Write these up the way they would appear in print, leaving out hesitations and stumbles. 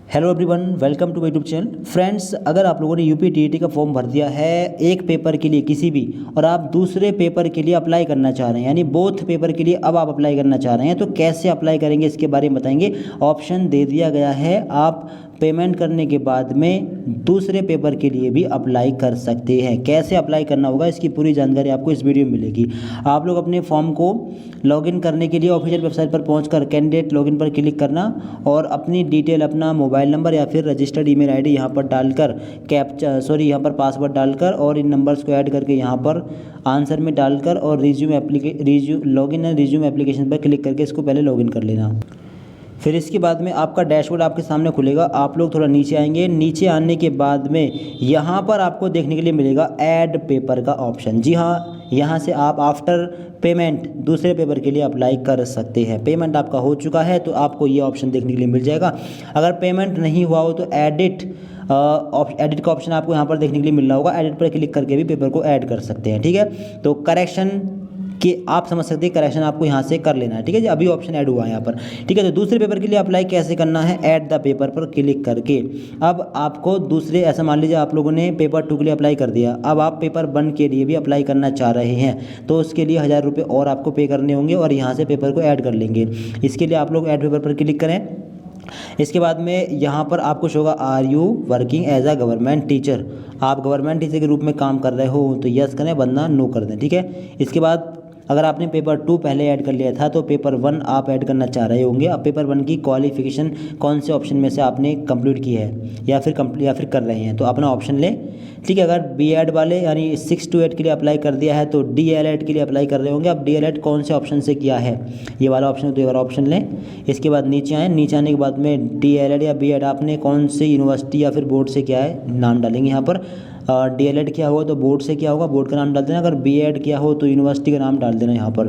Hello everyone, welcome to my YouTube channel. Friends, अगर आप लोगों ने यूपी टीईटी का फॉर्म भर दिया है एक पेपर के लिए किसी भी, और आप दूसरे पेपर के लिए अप्लाई करना चाह रहे हैं, यानी बोथ पेपर के लिए अब आप अप्लाई करना चाह रहे हैं, तो कैसे अप्लाई करेंगे इसके बारे में बताएंगे। ऑप्शन दे दिया गया है, आप पेमेंट करने के बाद में दूसरे पेपर के लिए भी अप्लाई कर सकते हैं। कैसे अप्लाई करना होगा इसकी पूरी जानकारी आपको इस वीडियो में मिलेगी। आप लोग अपने फॉर्म को लॉगिन करने के लिए ऑफिशियल वेबसाइट पर पहुंचकर कैंडिडेट लॉगिन पर क्लिक करना और अपनी डिटेल, अपना मोबाइल नंबर या फिर रजिस्टर्ड ईमेल आईडी यहाँ पर डालकर यहाँ पर पासवर्ड डालकर और इन नंबर्स को ऐड करके यहाँ पर आंसर में डालकर और लॉगिन एंड रिज्यूम एप्लीकेशन पर क्लिक करके इसको पहले लॉगिन कर लेना। फिर इसके बाद में आपका डैशबोर्ड आपके सामने खुलेगा। आप लोग थोड़ा नीचे आएंगे। नीचे आने के बाद में यहाँ पर आपको देखने के लिए मिलेगा ऐड पेपर का ऑप्शन। जी हाँ, यहाँ से आप आफ्टर पेमेंट दूसरे पेपर के लिए अप्लाई कर सकते हैं। पेमेंट आपका हो चुका है तो आपको ये ऑप्शन देखने के लिए मिल जाएगा। अगर पेमेंट नहीं हुआ हो तो एडिट का ऑप्शन आपको यहाँ पर देखने के लिए मिल रहा होगा। एडिट पर क्लिक करके भी पेपर को ऐड कर सकते हैं। ठीक है, तो करेक्शन कि आप समझ सकते हैं, करेक्शन आपको यहाँ से कर लेना है। ठीक है जी, अभी ऑप्शन ऐड हुआ है यहाँ पर। ठीक है, तो दूसरे पेपर के लिए अप्लाई कैसे करना है, ऐड द पेपर पर क्लिक करके। अब आपको दूसरे, ऐसा मान लीजिए आप लोगों ने पेपर 2 के लिए अप्लाई कर दिया, अब आप पेपर 1 के लिए भी अप्लाई करना चाह रहे हैं तो उसके लिए 1000 रुपये और आपको पे करने होंगे और यहाँ से पेपर को ऐड कर लेंगे। इसके लिए आप लोग ऐड पेपर पर क्लिक करें। इसके बाद में यहाँ पर आपको शो होगा are you working as a government teacher. आप गवर्नमेंट टीचर के रूप में काम कर रहे हो तो यस करें, वरना नो कर दें। ठीक है, इसके बाद अगर आपने पेपर 2 पहले ऐड कर लिया था तो पेपर 1 आप ऐड करना चाह रहे होंगे। अब पेपर 1 की क्वालिफिकेशन कौन से ऑप्शन में से आपने कंप्लीट की है या फिर कर रहे हैं, तो अपना ऑप्शन लें। ठीक है, अगर बीएड वाले यानी 6 to 8 के लिए अप्लाई कर दिया है तो डीएलएड के लिए अप्लाई कर रहे होंगे। अब डीएलएड कौन से ऑप्शन से किया है, ये वाला ऑप्शन, तो ये वाला ऑप्शन लें। इसके बाद नीचे आए। नीचे आने के बाद में डीएलएड या बीएड आपने कौन से यूनिवर्सिटी या फिर बोर्ड से किया है, नाम डालेंगे यहाँ पर। डीएलएड किया होगा तो बोर्ड से किया होगा, बोर्ड का नाम डाल देना। अगर बीएड किया हो तो यूनिवर्सिटी का नाम डाल देना यहाँ पर।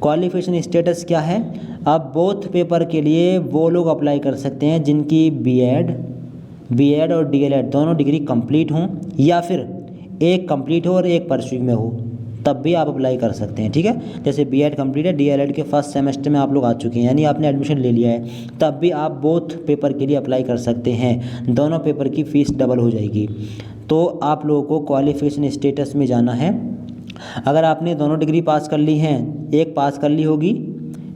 क्वालिफिकेशन स्टेटस क्या है, आप बोथ पेपर के लिए वो लोग अप्लाई कर सकते हैं जिनकी बीएड और डीएलएड दोनों डिग्री कंप्लीट हों, या फिर एक कंप्लीट हो और एक परस्यूइंग में हो, तब भी आप अप्लाई कर सकते हैं। ठीक है, जैसे बीएड कंप्लीट है, डीएलएड के फर्स्ट सेमेस्टर में आप लोग आ चुके हैं, यानी आपने एडमिशन ले लिया है, तब भी आप बोथ पेपर के लिए अप्लाई कर सकते हैं। दोनों पेपर की फ़ीस डबल हो जाएगी। तो आप लोगों को क्वालिफिकेशन स्टेटस में जाना है। अगर आपने दोनों डिग्री पास कर ली हैं, एक पास कर ली होगी,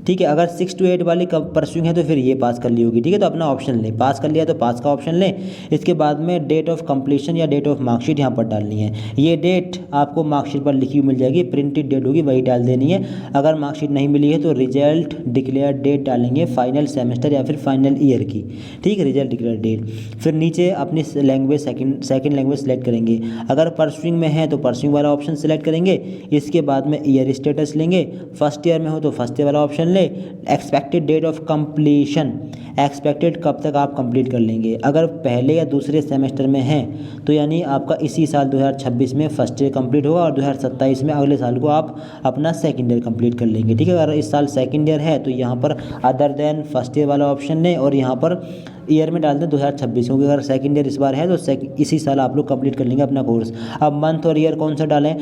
ठीक है, अगर 6 to 8 वाली परस्यूइंग है तो फिर ये पास कर ली होगी। ठीक है, तो अपना ऑप्शन लें। पास कर लिया तो पास का ऑप्शन लें। इसके बाद में डेट ऑफ कंप्लीशन या डेट ऑफ मार्कशीट यहाँ पर डालनी है। ये डेट आपको मार्कशीट पर लिखी हुई मिल जाएगी, प्रिंटेड डेट होगी, वही डाल देनी है। अगर मार्कशीट नहीं मिली है तो रिजल्ट डिक्लेयर डेट डालेंगे, फाइनल सेमेस्टर या फिर फाइनल ईयर की। ठीक है, रिजल्ट डिक्लेयर डेट। फिर नीचे अपनी लैंग्वेज सेकेंड लैंग्वेज सेलेक्ट करेंगे। अगर परस्यूइंग में है तो परस्यूइंग वाला ऑप्शन सेलेक्ट करेंगे। इसके बाद में ईयर स्टेटस लेंगे। फर्स्ट ईयर में हो तो फर्स्ट ईयर वाला ऑप्शन ले। Expected date of completion, expected कब तक आप कंप्लीट कर लेंगे। अगर पहले या दूसरे सेमेस्टर में हैं तो यानी आपका इसी साल 2026 में फर्स्ट ईयर कंप्लीट होगा और 2027 में अगले साल को आप अपना सेकंड ईयर कंप्लीट कर लेंगे। ठीक है, अगर इस साल सेकंड ईयर है तो यहाँ पर अदर देन फर्स्ट ईयर वाला ऑप्शन लें और यहाँ पर ईयर में डाल दें 2026, क्योंकि अगर सेकंड ईयर इस बार है तो इसी साल आप लोग कंप्लीट कर लेंगे अपना कोर्स। अब मंथ और ईयर कौन सा डालें,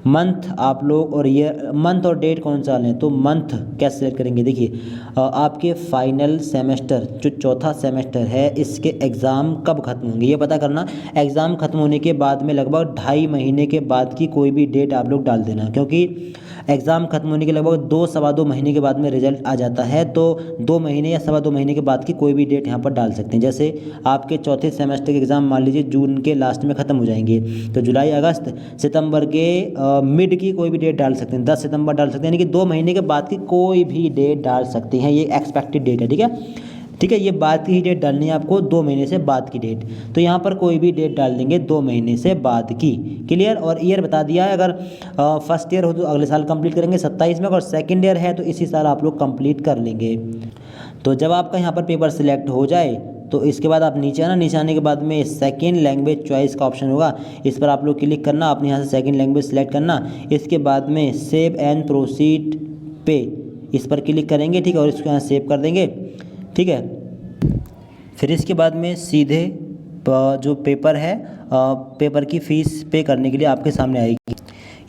मंथ आप लोग और ईयर, मंथ और डेट कौन सा डालें, तो मंथ कैसे सेलेक्ट करेंगे। देखिए, आपके फाइनल सेमेस्टर जो चौथा सेमेस्टर है इसके एग्ज़ाम कब खत्म होंगे ये पता करना। एग्ज़ाम खत्म होने के बाद में लगभग 2.5 महीने के बाद की कोई भी डेट आप लोग डाल देना, क्योंकि एग्ज़ाम खत्म होने के लगभग 2-2.25 महीने के बाद में रिजल्ट आ जाता है। तो 2 महीने या 2.25 महीने के बाद की कोई भी डेट यहाँ पर डाल सकते हैं। जैसे आपके चौथे सेमेस्टर के एग्ज़ाम मान लीजिए जून के लास्ट में ख़त्म हो जाएंगे, तो जुलाई, अगस्त, सितंबर के मिड की कोई भी डेट डाल सकते हैं। 10 सितंबर डाल सकते हैं, यानी कि 2 महीने के बाद की कोई भी डेट डाल सकते हैं। ये एक्सपेक्टेड डेट है। ठीक है, ये बाद की ही डेट डालनी है आपको, 2 महीने से बाद की डेट। तो यहाँ पर कोई भी डेट डाल देंगे 2 महीने से बाद की। क्लियर, और ईयर बता दिया है। अगर फर्स्ट ईयर हो तो अगले साल कंप्लीट करेंगे 27 में, अगर सेकंड ईयर है तो इसी साल आप लोग कंप्लीट कर लेंगे। तो जब आपका यहाँ पर पेपर सिलेक्ट हो जाए तो इसके बाद आप नीचे आना। नीचे आने के बाद में सेकंड लैंग्वेज चॉइस का ऑप्शन होगा, इस पर आप लोग क्लिक करना, अपने यहाँ से सेकंड लैंग्वेज सेलेक्ट करना। इसके बाद में सेव एंड प्रोसीड पे इस पर क्लिक करेंगे। ठीक है, और इसको यहाँ सेव कर देंगे। ठीक है, फिर इसके बाद में सीधे जो पेपर है, पेपर की फ़ीस पे करने के लिए आपके सामने आएगी।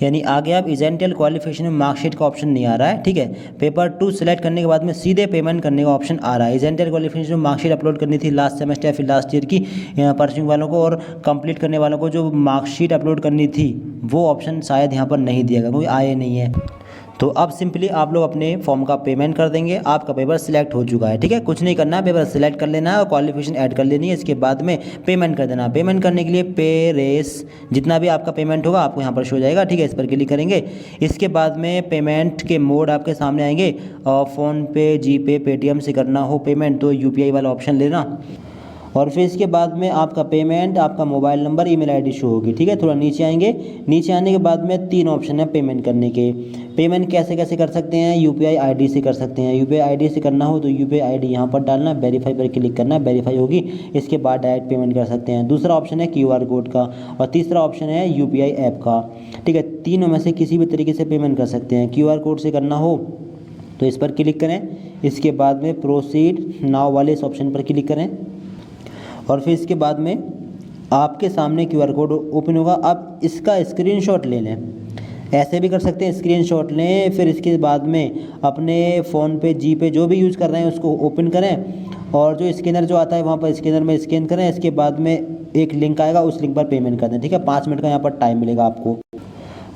यानी आगे आप इजेंटियल क्वालिफिकेशन में मार्कशीट का ऑप्शन नहीं आ रहा है, ठीक है। पेपर 2 सेलेक्ट करने के बाद में सीधे पेमेंट करने का ऑप्शन आ रहा है। इजेंटियल क्वालिफिकेशन में मार्कशीट अपलोड करनी थी लास्ट सेमेस्टर या फिर लास्ट ईयर की परस्यूइंग वालों को, और कंप्लीट करने वालों को जो मार्कशीट अपलोड करनी थी वो ऑप्शन शायद यहाँ पर नहीं दिया गया, क्योंकि आए नहीं है। तो अब सिंपली आप लोग अपने फॉर्म का पेमेंट कर देंगे, आपका पेपर सिलेक्ट हो चुका है, ठीक है। कुछ नहीं करना है, पेपर सिलेक्ट कर लेना है और क्वालिफिकेशन ऐड कर लेनी है, इसके बाद में पेमेंट कर देना। पेमेंट करने के लिए पे रेस जितना भी आपका पेमेंट होगा आपको यहाँ पर शो जाएगा, ठीक है। इस पर क्लिक करेंगे, इसके बाद में पेमेंट के मोड आपके सामने आएंगे। फ़ोनपे, जीपे, पेटीएम से करना हो पेमेंट तो यूपीआई वाला ऑप्शन लेना, और फिर इसके बाद में आपका पेमेंट, आपका mobile number, email ID show होगी, ठीक है। थोड़ा नीचे आएंगे, नीचे आने के बाद में 3 ऑप्शन है पेमेंट करने के। पेमेंट कैसे कैसे कर सकते हैं, यूपीआई आईडी से कर सकते हैं। यूपीआई आईडी से करना हो तो यूपीआई आईडी यहाँ पर डालना, वेरीफाई पर क्लिक करना, वेरीफाई होगी, इसके बाद डायरेक्ट पेमेंट कर सकते हैं। दूसरा ऑप्शन है क्यूआर कोड का, और तीसरा ऑप्शन है यूपीआई ऐप का, ठीक है। तीनों में से किसी भी तरीके से पेमेंट कर सकते हैं। क्यूआर कोड से करना हो तो इस पर क्लिक करें, इसके बाद में प्रोसीड नाउ वाले इस ऑप्शन पर क्लिक करें, और फिर इसके बाद में आपके सामने क्यूआर कोड ओपन होगा। अब इसका स्क्रीनशॉट ले लें, ऐसे भी कर सकते हैं, स्क्रीनशॉट लें। फिर इसके बाद में अपने फ़ोन पे, जी पे जो भी यूज़ कर रहे हैं उसको ओपन करें, और जो स्कैनर जो आता है वहाँ पर स्कैनर में स्कैन करें। इसके बाद में एक लिंक आएगा, उस लिंक पर पेमेंट कर दें, ठीक है। 5 मिनट का यहाँ पर टाइम मिलेगा आपको।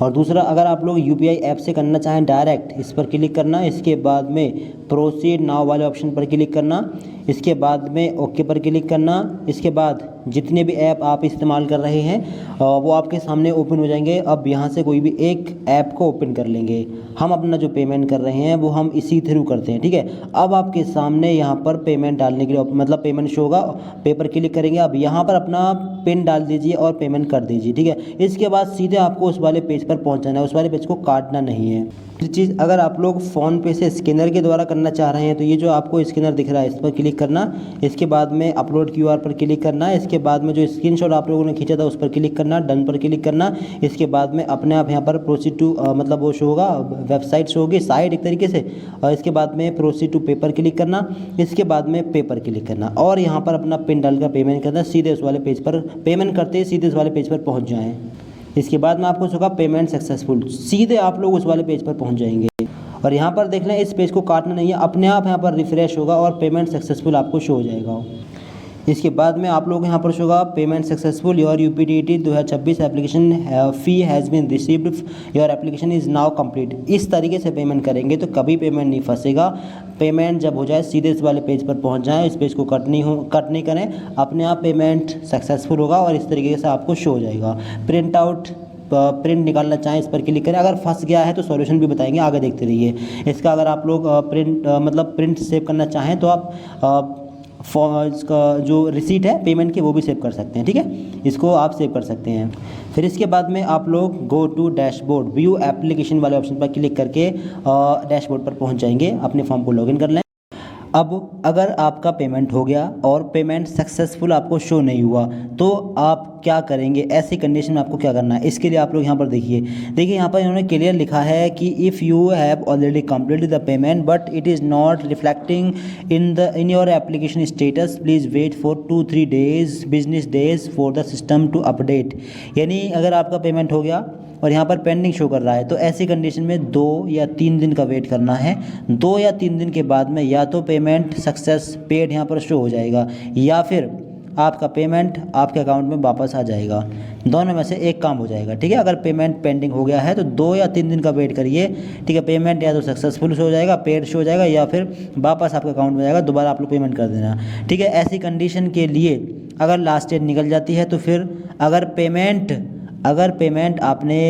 और दूसरा, अगर आप लोग यूपीआई ऐप से करना चाहें डायरेक्ट, इस पर क्लिक करना, इसके बाद में प्रोसीड नाउ वाले ऑप्शन पर क्लिक करना, इसके बाद में ओके पर क्लिक करना। इसके बाद जितने भी ऐप आप इस्तेमाल कर रहे हैं वो आपके सामने ओपन हो जाएंगे। अब यहाँ से कोई भी एक ऐप को ओपन कर लेंगे। हम अपना जो पेमेंट कर रहे हैं वो हम इसी थ्रू करते हैं, ठीक है। अब आपके सामने यहाँ पर पेमेंट डालने के लिए मतलब पेमेंट शो होगा, पे पर क्लिक करेंगे। अब यहाँ पर अपना पिन डाल दीजिए और पेमेंट कर दीजिए, ठीक है। इसके बाद सीधे आपको उस वाले पेज पर पहुँच जाना है, उस वाले पेज को काटना नहीं है। दूसरी चीज़, अगर आप लोग फ़ोन पे से स्कैनर के द्वारा करना चाह रहे हैं तो ये जो आपको स्कैनर दिख रहा है इस पर क्लिक करना, इसके बाद में अपलोड क्यूआर पर क्लिक करना, इसके बाद में जो स्क्रीनशॉट आप लोगों ने खींचा था उस पर क्लिक करना, डन पर क्लिक करना। इसके बाद में अपने आप यहाँ पर प्रोसीड टू मतलब वो शो होगा, वेबसाइट शो होगी, साइट एक तरीके से, और इसके बाद में प्रोसीड टू पे पर क्लिक करना, इसके बाद में पे पर क्लिक करना, और यहाँ पर अपना पिन डालकर पेमेंट करना। सीधे उस वाले पेज पर पेमेंट करते ही सीधे उस वाले पेज पर पहुँच जाएँ। इसके बाद में आपको होगा पेमेंट सक्सेसफुल, सीधे आप लोग उस वाले पेज पर पहुंच जाएंगे। और यहाँ पर देख लें, इस पेज को काटना नहीं है, अपने आप यहाँ पर रिफ्रेश होगा और पेमेंट सक्सेसफुल आपको शो हो जाएगा। इसके बाद में आप लोग यहाँ पर शो होगा payment successful, your UPTET 2026 application fee has been received, your application is now complete. इस तरीके से पेमेंट करेंगे तो कभी पेमेंट नहीं फंसेगा। पेमेंट जब हो जाए सीधे इस वाले पेज पर पहुँच जाएँ, इस पेज को कट नहीं करें, अपने आप पेमेंट सक्सेसफुल होगा और इस तरीके से आपको शो हो जाएगा। प्रिंट निकालना चाहें इस पर क्लिक करें। अगर फंस गया है तो सॉल्यूशन भी बताएंगे, आगे देखते रहिए। इसका अगर आप लोग प्रिंट सेव करना चाहें तो आप इसका जो रिसीट है पेमेंट की वो भी सेव कर सकते हैं, ठीक है। इसको आप सेव कर सकते हैं। फिर इसके बाद में आप लोग go to dashboard, view application वाले ऑप्शन पर क्लिक करके डैशबोर्ड पर पहुंच जाएंगे। अपने फॉर्म को लॉगिन कर लें। अब अगर आपका पेमेंट हो गया और पेमेंट सक्सेसफुल आपको शो नहीं हुआ तो आप क्या करेंगे, ऐसी कंडीशन में आपको क्या करना है। इसके लिए आप लोग यहाँ पर देखिए यहाँ पर इन्होंने क्लियर लिखा है कि if you have already completed the payment but it is not reflecting in your application status, please wait for 2-3 days business days for the system to update. यानी अगर आपका पेमेंट हो गया और यहाँ पर पेंडिंग शो कर रहा है तो ऐसी कंडीशन में 2 या 3 दिन का वेट करना है। 2 या 3 दिन के बाद में या तो पेमेंट सक्सेस पेड यहाँ पर शो हो जाएगा या फिर आपका पेमेंट आपके अकाउंट में वापस आ जाएगा। दोनों में से एक काम हो जाएगा, ठीक है। अगर पेमेंट पेंडिंग हो गया है तो 2 या 3 दिन का वेट करिए, ठीक है। पेमेंट या तो सक्सेसफुल शो हो जाएगा, पेड शो हो जाएगा, या फिर वापस आपके अकाउंट में जाएगा, दोबारा आप लोग पेमेंट कर देना, ठीक है। ऐसी कंडीशन के लिए अगर लास्ट डेट निकल जाती है तो फिर अगर पेमेंट आपने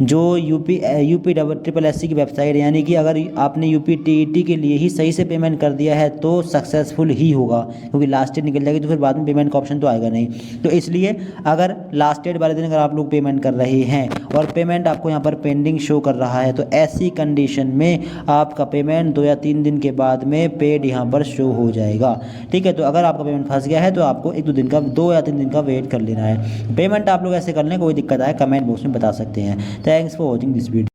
जो UPSSC की वेबसाइट यानी कि अगर आपने UPTET के लिए ही सही से पेमेंट कर दिया है तो सक्सेसफुल ही होगा, क्योंकि लास्ट डेट निकल जाएगी तो फिर बाद में पेमेंट का ऑप्शन तो आएगा नहीं। तो इसलिए अगर लास्ट डेट वाले दिन अगर आप लोग पेमेंट कर रहे हैं और पेमेंट आपको यहाँ पर पेंडिंग शो कर रहा है तो ऐसी कंडीशन में आपका पेमेंट 2 या 3 दिन के बाद में पेड यहाँ पर शो हो जाएगा, ठीक है। तो अगर आपका पेमेंट फंस गया है तो आपको 2 या 3 दिन का वेट कर लेना है। पेमेंट आप लोग ऐसे कर लें, कोई दिक्कत आए कमेंट बॉक्स में बता सकते हैं। Thanks for watching this video.